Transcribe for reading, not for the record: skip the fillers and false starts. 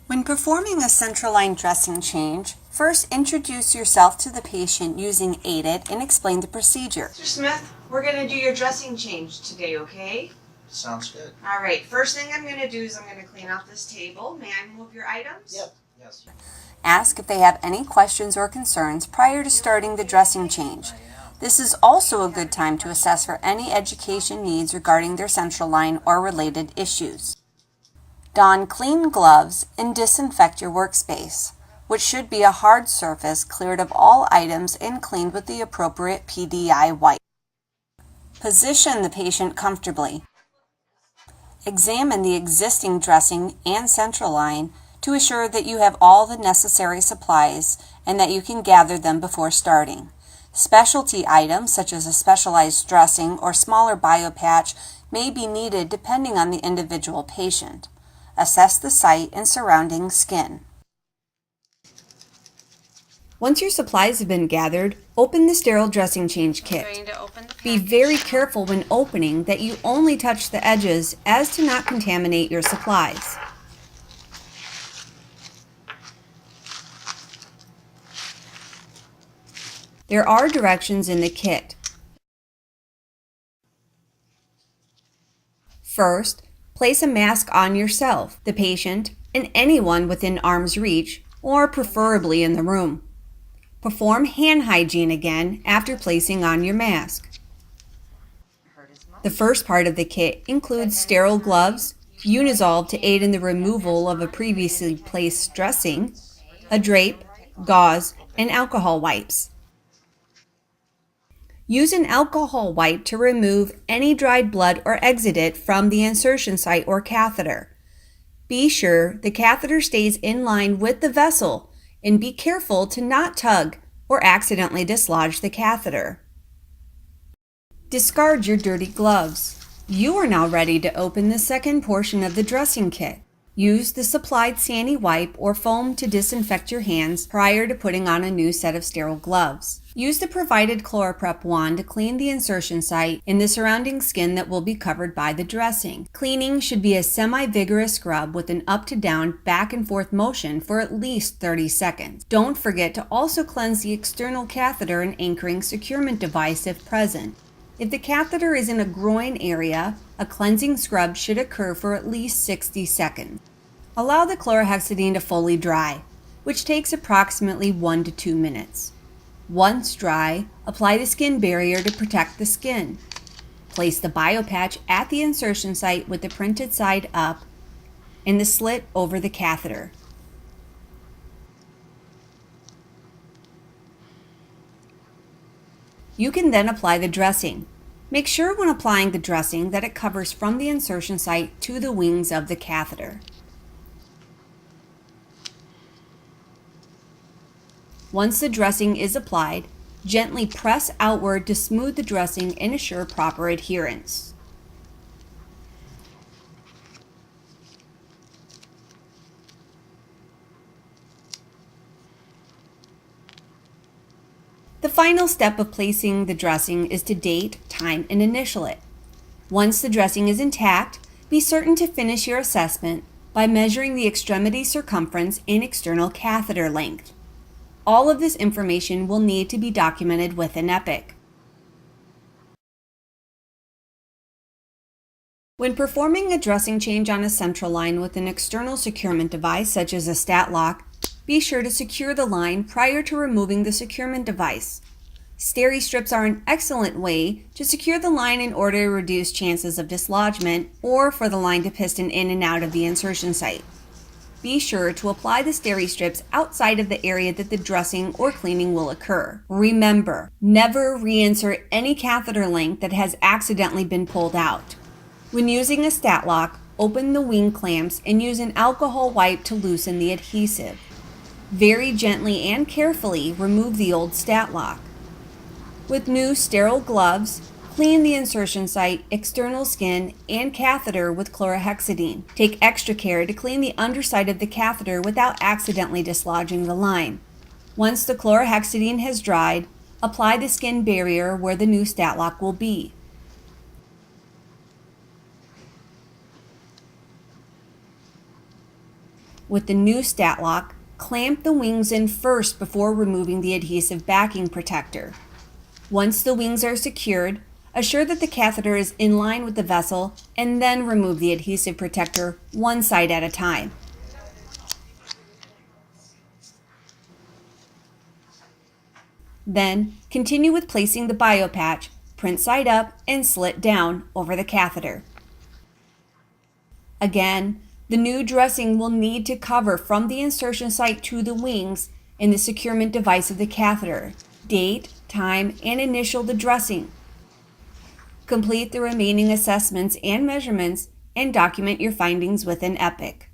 When performing a central line dressing change, first introduce yourself to the patient using AIDIT and explain the procedure. Mr. Smith, we're going to do your dressing change today, okay? Sounds good. All right, first thing I'm going to do is I'm going to clean off this table. May I move your items? Yep. Yes. Ask if they have any questions or concerns prior to starting the dressing change. This is also a good time to assess for any education needs regarding their central line or related issues. Don clean gloves and disinfect your workspace, which should be a hard surface cleared of all items and cleaned with the appropriate PDI wipe. Position the patient comfortably. Examine the existing dressing and central line to assure that you have all the necessary supplies and that you can gather them before starting. Specialty items such as a specialized dressing or smaller biopatch may be needed depending on the individual patient. Assess the site and surrounding skin. Once your supplies have been gathered, open the sterile dressing change kit. Be very careful when opening that you only touch the edges as to not contaminate your supplies. There are directions in the kit. First, place a mask on yourself, the patient, and anyone within arm's reach, or preferably in the room. Perform hand hygiene again after placing on your mask. The first part of the kit includes sterile gloves, Unizol to aid in the removal of a previously placed dressing, a drape, gauze, and alcohol wipes. Use an alcohol wipe to remove any dried blood or exudate from the insertion site or catheter. Be sure the catheter stays in line with the vessel and be careful to not tug or accidentally dislodge the catheter. Discard your dirty gloves. You are now ready to open the second portion of the dressing kit. Use the supplied Sani wipe or foam to disinfect your hands prior to putting on a new set of sterile gloves. Use the provided ChloraPrep wand to clean the insertion site and the surrounding skin that will be covered by the dressing. Cleaning should be a semi-vigorous scrub with an up-to-down, back-and-forth motion for at least 30 seconds. Don't forget to also cleanse the external catheter and anchoring securement device if present. If the catheter is in a groin area, a cleansing scrub should occur for at least 60 seconds. Allow the chlorhexidine to fully dry, which takes approximately 1 to 2 minutes. Once dry, apply the skin barrier to protect the skin. Place the biopatch at the insertion site with the printed side up and the slit over the catheter. You can then apply the dressing. Make sure when applying the dressing that it covers from the insertion site to the wings of the catheter. Once the dressing is applied, gently press outward to smooth the dressing and assure proper adherence. The final step of placing the dressing is to date, time, and initial it. Once the dressing is intact, be certain to finish your assessment by measuring the extremity circumference and external catheter length. All of this information will need to be documented with an EPIC. When performing a dressing change on a central line with an external securement device such as a stat lock, be sure to secure the line prior to removing the securement device. Steri strips are an excellent way to secure the line in order to reduce chances of dislodgement or for the line to piston in and out of the insertion site. Be sure to apply the Steri strips outside of the area that the dressing or cleaning will occur. Remember, never reinsert any catheter length that has accidentally been pulled out. When using a stat lock, open the wing clamps and use an alcohol wipe to loosen the adhesive. Very gently and carefully remove the old stat lock. With new sterile gloves, clean the insertion site, external skin, and catheter with chlorhexidine. Take extra care to clean the underside of the catheter without accidentally dislodging the line. Once the chlorhexidine has dried, apply the skin barrier where the new stat lock will be. With the new stat lock, clamp the wings in first before removing the adhesive backing protector. Once the wings are secured, assure that the catheter is in line with the vessel and then remove the adhesive protector one side at a time. Then, continue with placing the biopatch, print side up and slit down over the catheter. Again, the new dressing will need to cover from the insertion site to the wings in the securement device of the catheter, date, time, and initial the dressing. Complete the remaining assessments and measurements and document your findings within PICC.